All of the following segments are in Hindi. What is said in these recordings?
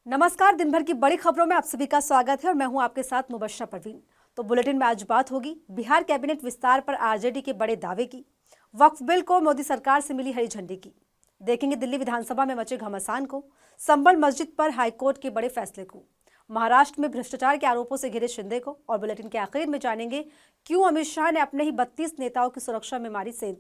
नमस्कार। दिन भर की बड़ी खबरों में आप सभी का स्वागत है और मैं हूं आपके साथ मुबश्शर परवीन। तो बुलेटिन में आज बात होगी बिहार कैबिनेट विस्तार पर आरजेडी के बड़े दावे की, वक्फ बिल को मोदी सरकार से मिली हरी झंडी की, देखेंगे दिल्ली विधानसभा में मचे घमासान को, संबल मस्जिद पर हाईकोर्ट के बड़े फैसले को, महाराष्ट्र में भ्रष्टाचार के आरोपों से घिरे शिंदे को, और बुलेटिन के आखिर में जानेंगे क्यों अमित शाह ने अपने ही 32 नेताओं की सुरक्षा में मारी सेंध।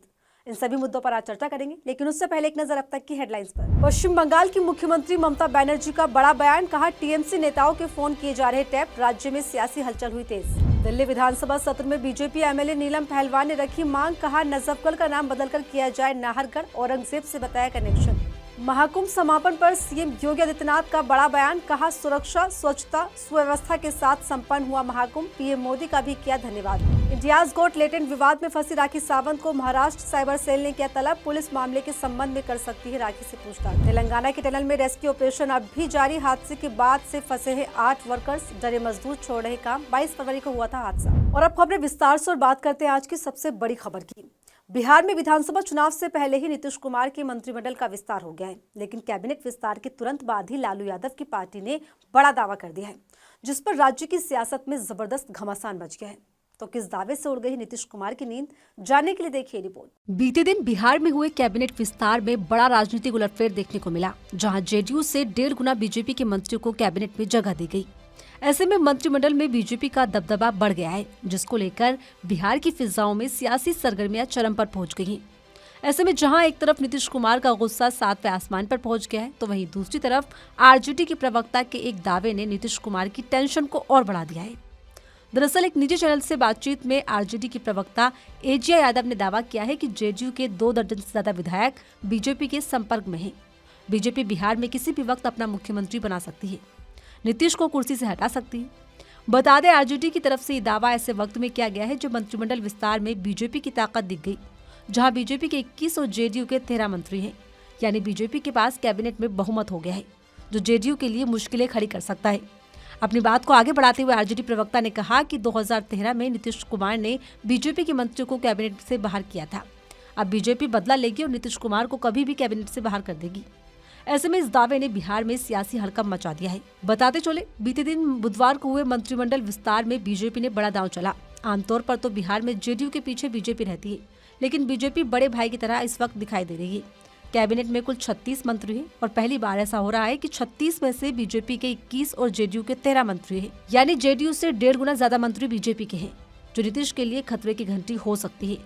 इन सभी मुद्दों पर आज चर्चा करेंगे, लेकिन उससे पहले एक नजर अब तक की हेडलाइंस पर। पश्चिम बंगाल की मुख्यमंत्री ममता बनर्जी का बड़ा बयान, कहा टीएमसी नेताओं के फोन किए जा रहे टैप, राज्य में सियासी हलचल हुई तेज। दिल्ली विधानसभा सत्र में बीजेपी एमएलए नीलम पहलवान ने रखी मांग, कहा नजफगढ़ का नाम बदलकर किया जाए नाहरगढ़, औरंगजेब से बताया कनेक्शन। महाकुंभ समापन पर सीएम योगी आदित्यनाथ का बड़ा बयान, कहा सुरक्षा, स्वच्छता, सुव्यवस्था के साथ संपन्न हुआ महाकुंभ, पीएम मोदी का भी किया धन्यवाद। इंडियाज गोट लेटेंट विवाद में फंसी राखी सावंत को महाराष्ट्र साइबर सेल ने किया तलब, पुलिस मामले के संबंध में कर सकती है राखी से पूछताछ। तेलंगाना के टनल में रेस्क्यू ऑपरेशन अब भी जारी, हादसे के बाद से फंसे हैं 8 वर्कर्स, डरे मजदूर छोड़ रहे काम। 22 फरवरी को हुआ था हादसा। और अब खबरें विस्तार से और बात करते हैं आज की सबसे बड़ी खबर की। बिहार में विधानसभा चुनाव से पहले ही नीतीश कुमार के मंत्रिमंडल का विस्तार हो गया है, लेकिन कैबिनेट विस्तार के तुरंत बाद ही लालू यादव की पार्टी ने बड़ा दावा कर दिया है, जिस पर राज्य की सियासत में जबरदस्त घमासान मच गया है। तो किस दावे से उड़ गई नीतीश कुमार की नींद, जानने के लिए देखिए रिपोर्ट। बीते दिन बिहार में हुए कैबिनेट विस्तार में बड़ा राजनीतिक उलटफेर देखने को मिला, जहां जेडीयू से 1.5 गुना बीजेपी के मंत्रियों को कैबिनेट में जगह दी गई। ऐसे में मंत्रिमंडल में बीजेपी का दबदबा बढ़ गया है, जिसको लेकर बिहार की फिजाओं में सियासी सरगर्मियां चरम पर पहुंच गई हैं। ऐसे में जहां एक तरफ नीतीश कुमार का गुस्सा 7वें आसमान पर पहुंच गया है, तो वहीं दूसरी तरफ आरजेडी के प्रवक्ता के एक दावे ने नीतीश कुमार की टेंशन को और बढ़ा दिया है। दरअसल एक निजी चैनल से बातचीत में आरजेडी के प्रवक्ता एजिया यादव ने दावा किया है कि जेडीयू के 2 दर्जन से ज्यादा विधायक बीजेपी के संपर्क में हैं। बीजेपी बिहार में किसी भी वक्त अपना मुख्यमंत्री बना सकती है, नीतीश को कुर्सी से हटा सकती है। बता दें, आरजेडी की तरफ से ये दावा ऐसे वक्त में किया गया है जब मंत्रिमंडल विस्तार में बीजेपी की ताकत दिख गई, जहां बीजेपी के 21 और जेडीयू के 13 मंत्री हैं। यानी बीजेपी के पास कैबिनेट में बहुमत हो गया है, जो जेडीयू के लिए मुश्किलें खड़ी कर सकता है। अपनी बात को आगे बढ़ाते हुए आरजेडी प्रवक्ता ने कहा कि 2013 में नीतीश कुमार ने बीजेपी के मंत्रियों को कैबिनेट से बाहर किया था। अब बीजेपी बदला लेगी और नीतीश कुमार को कभी भी कैबिनेट से बाहर कर देगी। ऐसे में इस दावे ने बिहार में सियासी हड़कंप मचा दिया है। बताते चले, बीते दिन बुधवार को हुए मंत्रिमंडल विस्तार में बीजेपी ने बड़ा दांव चला। आमतौर पर तो बिहार में जेडीयू के पीछे बीजेपी रहती है, लेकिन बीजेपी बड़े भाई की तरह इस वक्त दिखाई दे रही है। कैबिनेट में कुल 36 मंत्री हैं और पहली बार ऐसा हो रहा है कि 36 में से बीजेपी के 21 और जेडीयू के 13 मंत्री हैं। यानी जेडीयू से 1.5 गुना ज्यादा मंत्री बीजेपी के हैं, जो नीतीश के लिए खतरे की घंटी हो सकती है।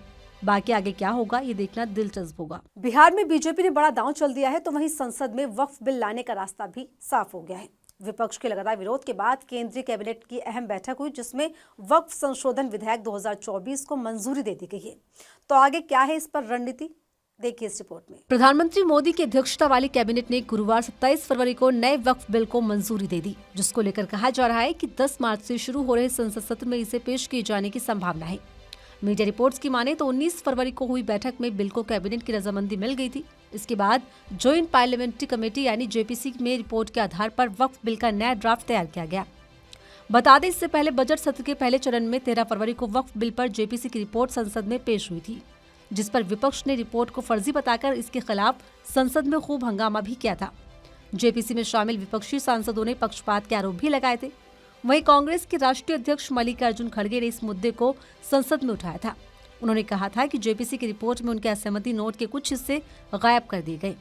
बाकी आगे क्या होगा ये देखना दिलचस्प होगा। बिहार में बीजेपी ने बड़ा दांव चल दिया है, तो वहीं संसद में वक्फ बिल लाने का रास्ता भी साफ हो गया है। विपक्ष के लगातार विरोध के बाद केंद्रीय कैबिनेट की अहम बैठक हुई, जिसमें वक्फ संशोधन विधेयक 2024 को मंजूरी दे दी गई है। तो आगे क्या है इस पर रणनीति, देखिए इस रिपोर्ट में। प्रधानमंत्री मोदी की अध्यक्षता वाली कैबिनेट ने गुरुवार 27 फरवरी को नए वक्फ बिल को मंजूरी दे दी, जिसको लेकर कहा जा रहा है कि 10 मार्च से शुरू हो रहे संसद सत्र में इसे पेश किए जाने की संभावना है। मीडिया रिपोर्ट्स की माने तो 19 फरवरी को हुई बैठक में बिल को कैबिनेट की रजामंदी मिल गई थी। इसके बाद ज्वाइंट पार्लियामेंट्री कमेटी यानी जेपीसी में रिपोर्ट के आधार पर वक्फ बिल का नया ड्राफ्ट तैयार किया गया। बता दें, इससे पहले बजट सत्र के पहले चरण में 13 फरवरी को वक्फ बिल पर जेपीसी की रिपोर्ट संसद में पेश हुई थी, जिस पर विपक्ष ने रिपोर्ट को फर्जी बताकर इसके खिलाफ संसद में खूब हंगामा भी किया था। जेपीसी में शामिल विपक्षी सांसदों ने पक्षपात के आरोप भी लगाए थे। वहीं कांग्रेस के राष्ट्रीय अध्यक्ष मल्लिकार्जुन खड़गे ने इस मुद्दे को संसद में उठाया था। उन्होंने कहा था कि जेपीसी की रिपोर्ट में उनके असहमति नोट के कुछ हिस्से गायब कर दिए गए।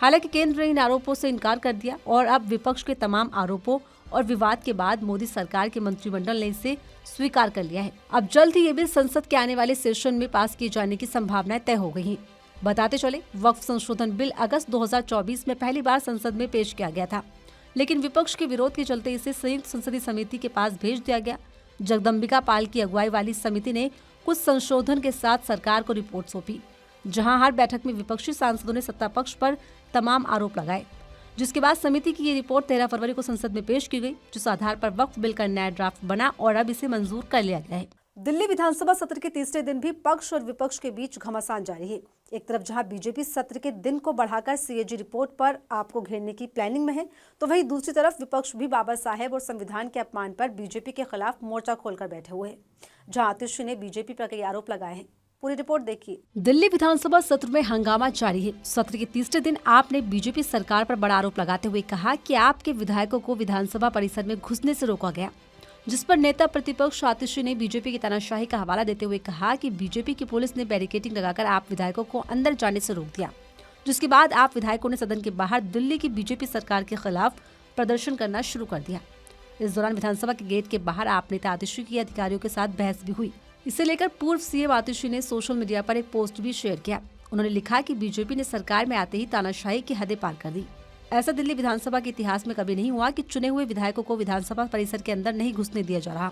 हालांकि केंद्र ने इन आरोपों से इनकार कर दिया और अब विपक्ष के तमाम आरोपों और विवाद के बाद मोदी सरकार के मंत्रिमंडल ने इसे स्वीकार कर लिया है। अब जल्द ही ये बिल संसद के आने वाले सेशन में पास किए जाने की संभावनाएं तय हो गई हैं। बताते चले, वक्फ संशोधन बिल अगस्त 2024 में पहली बार संसद में पेश किया गया था, लेकिन विपक्ष के विरोध के चलते इसे संयुक्त संसदीय समिति के पास भेज दिया गया। जगदम्बिका पाल की अगुवाई वाली समिति ने कुछ संशोधन के साथ सरकार को रिपोर्ट सौंपी, जहां हर बैठक में विपक्षी सांसदों ने सत्ता पक्ष पर तमाम आरोप लगाए। जिसके बाद समिति की ये रिपोर्ट 13 फरवरी को संसद में पेश की गई, जिस आधार पर वक्फ बिल का नया ड्राफ्ट बना और अब इसे मंजूर कर लिया गया है। दिल्ली विधानसभा सत्र के तीसरे दिन भी पक्ष और विपक्ष के बीच घमासान जारी है। एक तरफ जहां बीजेपी सत्र के दिन को बढ़ाकर सीएजी रिपोर्ट पर आपको घेरने की प्लानिंग में है, तो वहीं दूसरी तरफ विपक्ष भी बाबा साहेब और संविधान के अपमान पर बीजेपी के खिलाफ मोर्चा खोलकर बैठे हुए हैं। जहां आतिशी ने बीजेपी पर कई आरोप लगाए हैं। पूरी रिपोर्ट देखिए। दिल्ली विधानसभा सत्र में हंगामा जारी है। सत्र के तीसरे दिन आप ने बीजेपी सरकार पर बड़ा आरोप लगाते हुए कहा कि आपके विधायकों को विधानसभा परिसर में घुसने से रोका गया, जिस पर नेता प्रतिपक्ष आतिशी ने बीजेपी की तानाशाही का हवाला देते हुए कहा कि बीजेपी की पुलिस ने बैरिकेडिंग लगाकर आप विधायकों को अंदर जाने से रोक दिया, जिसके बाद आप विधायकों ने सदन के बाहर दिल्ली की बीजेपी सरकार के खिलाफ प्रदर्शन करना शुरू कर दिया। इस दौरान विधानसभा के गेट के बाहर आप नेता आतिशी की अधिकारियों के साथ बहस भी हुई। इसे लेकर पूर्व सीएम आतिशी ने सोशल मीडिया पर एक पोस्ट भी शेयर किया। उन्होंने लिखा कि बीजेपी ने सरकार में आते ही तानाशाही की हदें पार कर दी। ऐसा दिल्ली विधानसभा के इतिहास में कभी नहीं हुआ कि चुने हुए विधायकों को विधानसभा परिसर के अंदर नहीं घुसने दिया जा रहा।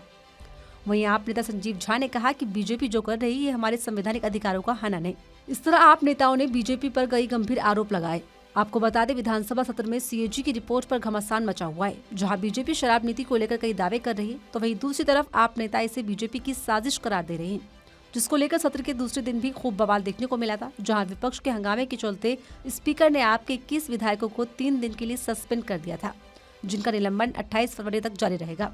वहीं आप नेता संजीव झा ने कहा कि बीजेपी जो कर रही है हमारे संवैधानिक अधिकारों का हनन है। इस तरह आप नेताओं ने बीजेपी पर कई गंभीर आरोप लगाए। आपको बता दें, विधानसभा सत्र में सीएजी की रिपोर्ट पर घमासान मचा हुआ है। जहां बीजेपी शराब नीति को लेकर कई दावे कर रही है, तो वहीं दूसरी तरफ आप नेता इसे बीजेपी की साजिश करार दे रहे हैं, जिसको लेकर सत्र के दूसरे दिन भी खूब बवाल देखने को मिला था। जहां विपक्ष के हंगामे के चलते स्पीकर ने आपके 21 विधायकों को 3 दिन के लिए सस्पेंड कर दिया था, जिनका निलंबन 28 फरवरी तक जारी रहेगा।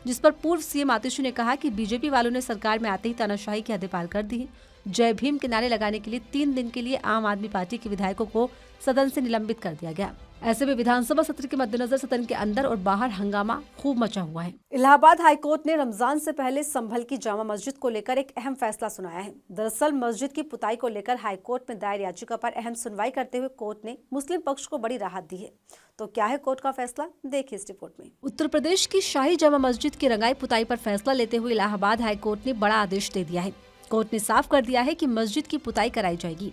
जिस पर पूर्व सीएम आतिशी ने कहा कि बीजेपी वालों ने सरकार में आते ही तानाशाही की हदें पार कर दी है। जय भीम के नारे लगाने के लिए 3 दिन के लिए आम आदमी पार्टी के विधायकों को सदन से निलंबित कर दिया गया। ऐसे में विधानसभा सत्र के मद्देनजर सदन के अंदर और बाहर हंगामा खूब मचा हुआ है। इलाहाबाद हाईकोर्ट ने रमजान से पहले संभल की जामा मस्जिद को लेकर एक अहम फैसला सुनाया है। दरअसल मस्जिद की पुताई को लेकर हाईकोर्ट में दायर याचिका पर अहम सुनवाई करते हुए कोर्ट ने मुस्लिम पक्ष को बड़ी राहत दी है। तो क्या है कोर्ट का फैसला, देखिए इस रिपोर्ट में। उत्तर प्रदेश की शाही जामा मस्जिद की रंगाई पुताई पर फैसला लेते हुए इलाहाबाद हाईकोर्ट ने बड़ा आदेश दे दिया है। कोर्ट ने साफ कर दिया है कि मस्जिद की पुताई कराई जाएगी।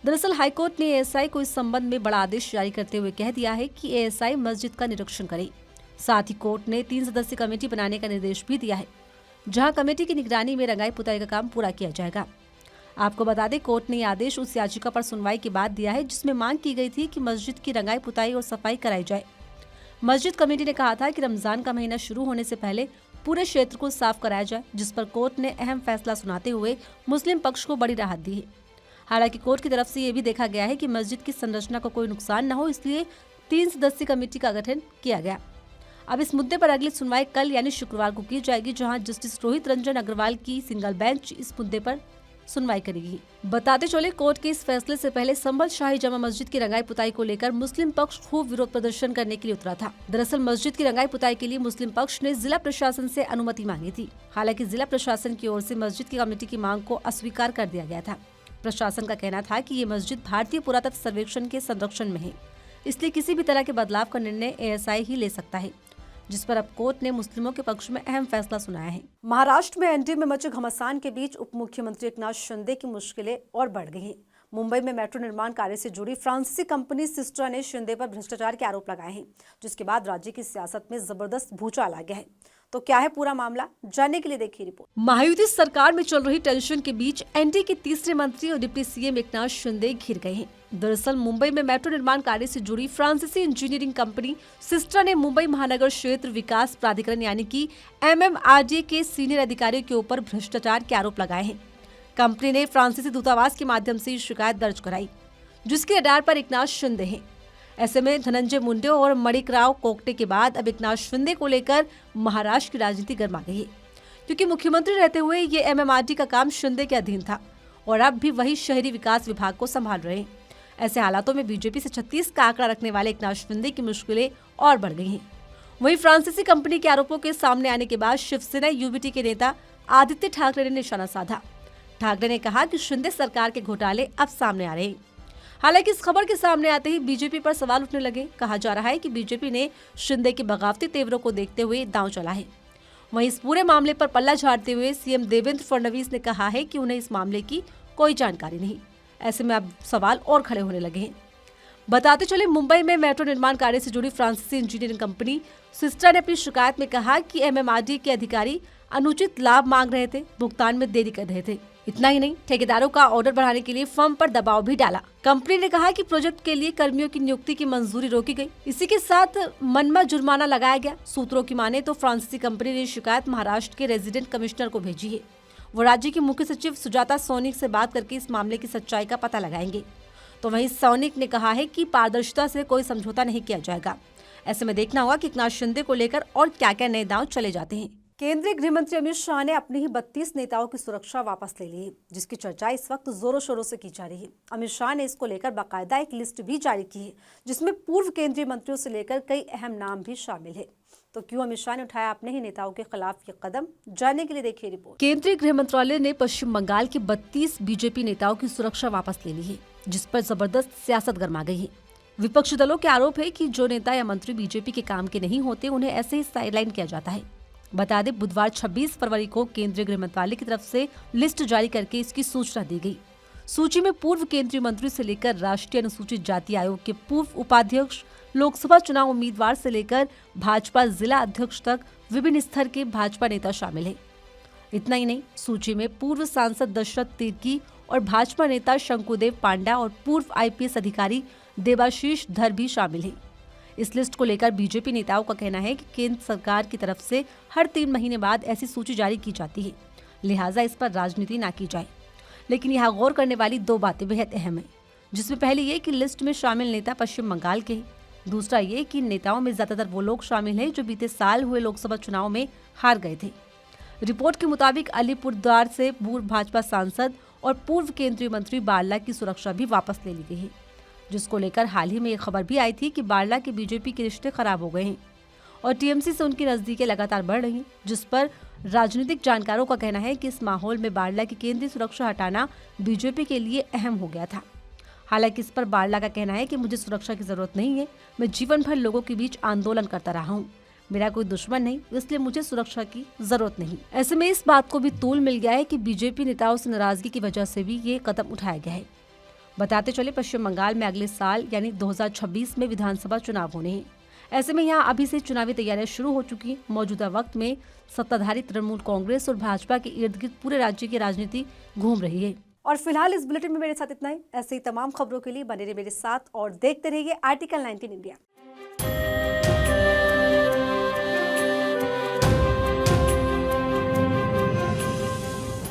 दरअसल हाईकोर्ट ने एएसआई को इस संबंध में बड़ा आदेश जारी करते हुए कह दिया है कि एएसआई मस्जिद का निरीक्षण करे। साथ ही कोर्ट ने 3 सदस्यीय कमेटी बनाने का निर्देश भी दिया है, जहां कमेटी की निगरानी में रंगाई पुताई का काम पूरा किया जाएगा। आपको बता दें, कोर्ट ने यह आदेश उस याचिका पर सुनवाई के बाद दिया है जिसमें मांग की गई थी कि मस्जिद की रंगाई पुताई और सफाई कराई जाए। मस्जिद कमेटी ने कहा था कि रमजान का महीना शुरू होने से पहले पूरे क्षेत्र को साफ कराया जाए, जिस पर कोर्ट ने अहम फैसला सुनाते हुए मुस्लिम पक्ष को बड़ी राहत दी है। हालांकि कोर्ट की तरफ से ये भी देखा गया है कि मस्जिद की संरचना को कोई नुकसान न हो, इसलिए 3 सदस्यीय कमेटी का गठन किया गया। अब इस मुद्दे पर अगली सुनवाई कल यानी शुक्रवार को की जाएगी, जहां जस्टिस रोहित रंजन अग्रवाल की सिंगल बेंच इस मुद्दे पर सुनवाई करेगी। बताते चले, कोर्ट के इस फैसले से पहले संभल शाही जामा मस्जिद की रंगाई पुताई को लेकर मुस्लिम पक्ष खूब विरोध प्रदर्शन करने के लिए उतरा था। दरअसल मस्जिद की रंगाई पुताई के लिए मुस्लिम पक्ष ने जिला प्रशासन से अनुमति मांगी थी। हालांकि जिला प्रशासन की ओर से मस्जिद की कमेटी की मांग को अस्वीकार कर दिया गया था। प्रशासन का कहना था कि ये मस्जिद भारतीय पुरातत्व सर्वेक्षण के संरक्षण में है, इसलिए किसी भी तरह के बदलाव का निर्णय एएसआई ही ले सकता है, जिस पर अब कोर्ट ने मुस्लिमों के पक्ष में अहम फैसला सुनाया है। महाराष्ट्र में एनडीए में मचे घमासान के बीच उप मुख्यमंत्री एकनाथ शिंदे की मुश्किलें और बढ़ गई हैं। मुंबई में मेट्रो निर्माण कार्य से जुड़ी फ्रांसीसी कंपनी सिस्ट्रा ने शिंदे पर भ्रष्टाचार के आरोप लगाए हैं, जिसके बाद राज्य की सियासत में जबरदस्त भूचाल आ गया है। तो क्या है पूरा मामला, जानने के लिए देखिए रिपोर्ट। महायुति सरकार में चल रही टेंशन के बीच एनडीए के तीसरे मंत्री और डिप्टी सीएम एकनाथ शिंदे घिर गए हैं। दरअसल मुंबई में मेट्रो निर्माण कार्य से जुड़ी फ्रांसीसी इंजीनियरिंग कंपनी सिस्ट्रा ने मुंबई महानगर क्षेत्र विकास प्राधिकरण यानी कि एमएमआरडीए के सीनियर अधिकारियों के ऊपर भ्रष्टाचार के आरोप लगाए हैं। कंपनी ने फ्रांसीसी दूतावास के माध्यम से शिकायत दर्ज कराई, जिसके आधार पर एकनाथ शिंदे हैं। ऐसे में धनंजय मुंडे और मणिकराव कोकटे के बाद अब एकनाथ शिंदे को लेकर महाराष्ट्र की राजनीति गर्मा गई है, क्योंकि मुख्यमंत्री रहते हुए ये एमएमआरडी का काम शिंदे के अधीन था और अब भी वही शहरी विकास विभाग को संभाल रहे हैं। ऐसे हालातों में बीजेपी से 36 का आंकड़ा रखने वाले एकनाथ शिंदे की मुश्किलें और बढ़ गई हैं। वहीं फ्रांसीसी कंपनी के आरोपों के सामने आने के बाद शिवसेना यूबीटी के नेता आदित्य ठाकरे ने निशाना साधा। ठाकरे ने कहा कि शिंदे सरकार के घोटाले अब सामने आ रहे हैं। हालांकि इस खबर के सामने आते ही बीजेपी पर सवाल उठने लगे। कहा जा रहा है कि बीजेपी ने शिंदे के बगावती तेवरों को देखते हुए दांव चला है। वहीं इस पूरे मामले पर पल्ला झाड़ते हुए सीएम देवेंद्र फडणवीस ने कहा है कि उन्हें इस मामले की कोई जानकारी नहीं। ऐसे में अब सवाल और खड़े होने लगे हैं। बताते चले, मुंबई में मेट्रो निर्माण कार्य से जुड़ी फ्रांसीसी इंजीनियरिंग कंपनी सिस्ट्रा ने अपनी शिकायत में कहा कि एमएमआरडी के अधिकारी अनुचित लाभ मांग रहे थे, भुगतान में देरी कर रहे थे। इतना ही नहीं, ठेकेदारों का ऑर्डर बढ़ाने के लिए फर्म पर दबाव भी डाला। कंपनी ने कहा कि प्रोजेक्ट के लिए कर्मियों की नियुक्ति की मंजूरी रोकी गई। इसी के साथ मनमाना जुर्माना लगाया गया। सूत्रों की माने तो फ्रांसीसी कंपनी ने शिकायत महाराष्ट्र के रेजिडेंट कमिश्नर को भेजी है। वो राज्य की मुख्य सचिव सुजाता सोनिक से बात करके इस मामले की सच्चाई का पता लगाएंगे। तो वहीं सोनिक ने कहा है कि पारदर्शिता से कोई समझौता नहीं किया जाएगा। ऐसे में देखना होगा कि एकनाथ शिंदे को लेकर और क्या क्या नए दांव चले जाते हैं। केंद्रीय गृह मंत्री अमित शाह ने अपने ही 32 नेताओं की सुरक्षा वापस ले ली है, जिसकी चर्चा इस वक्त जोरों शोरों से की जा रही है। अमित शाह ने इसको लेकर बाकायदा एक लिस्ट भी जारी की है, जिसमें पूर्व केंद्रीय मंत्रियों से लेकर कई अहम नाम भी शामिल है। तो क्यों अमित शाह ने उठाया अपने ही नेताओं के खिलाफ ये कदम, जानने के लिए देखिए रिपोर्ट। केंद्रीय गृह मंत्रालय ने पश्चिम बंगाल के 32 बीजेपी नेताओं की सुरक्षा वापस ले ली है, जिस पर जबरदस्त सियासत गर्मा गई है। विपक्षी दलों के आरोप है कि जो नेता या मंत्री बीजेपी के काम के नहीं होते, उन्हें ऐसे ही साइडलाइन किया जाता है। बता दें, बुधवार 26 फरवरी को केंद्रीय गृह मंत्रालय की तरफ से लिस्ट जारी करके इसकी सूचना दी गई। सूची में पूर्व केंद्रीय मंत्री से लेकर राष्ट्रीय अनुसूचित जाति आयोग के पूर्व उपाध्यक्ष, लोकसभा चुनाव उम्मीदवार से लेकर भाजपा जिला अध्यक्ष तक विभिन्न स्तर के भाजपा नेता शामिल हैं। इतना ही नहीं, सूची में पूर्व सांसद दशरथ तिर्की और भाजपा नेता शंकुदेव पांडा और पूर्व आईपीएस अधिकारी देवाशीष धर भी शामिल हैं। इस लिस्ट को लेकर बीजेपी नेताओं का कहना है कि केंद्र सरकार की तरफ से हर 3 महीने बाद ऐसी सूची जारी की जाती है, लिहाजा इस पर राजनीति ना की जाए। लेकिन यहाँ गौर करने वाली 2 बातें बेहद अहम है, जिसमें पहली ये कि लिस्ट में शामिल नेता पश्चिम बंगाल के हैं। दूसरा ये कि नेताओं में ज्यादातर वो लोग शामिल हैं जो बीते साल हुए लोकसभा चुनाव में हार गए थे। रिपोर्ट के मुताबिक अलीपुरद्वार से पूर्व भाजपा सांसद और पूर्व केंद्रीय मंत्री बारला की सुरक्षा भी वापस ले ली गई है, जिसको लेकर हाल ही में एक खबर भी आई थी कि बारला के बीजेपी के रिश्ते खराब हो गए हैं और टीएमसी से उनकी नजदीकें लगातार बढ़ रही हैं, जिस पर राजनीतिक जानकारों का कहना है कि इस माहौल में बारला की केंद्रीय सुरक्षा हटाना बीजेपी के लिए अहम हो गया था। हालांकि इस पर बारला का कहना है कि मुझे सुरक्षा की जरूरत नहीं है, मैं जीवन भर लोगों के बीच आंदोलन करता रहा हूँ, मेरा कोई दुश्मन नहीं, इसलिए मुझे सुरक्षा की जरूरत नहीं। ऐसे में इस बात को भी तूल मिल गया है कि बीजेपी नेताओं से नाराजगी की वजह से भी ये कदम उठाया गया है। बताते चले, पश्चिम बंगाल में अगले साल यानी 2026 में विधानसभा चुनाव होने हैं। ऐसे में यहाँ अभी से चुनावी तैयारियां शुरू हो चुकी हैं। मौजूदा वक्त में सत्ताधारी तृणमूल कांग्रेस और भाजपा के इर्द गिर्द पूरे राज्य की राजनीति घूम रही है। और फिलहाल इस बुलेटिन में मेरे साथ इतना ही। ऐसे ही तमाम खबरों के लिए बने रहिए मेरे साथ और देखते रहिए आर्टिकल 19 इंडिया।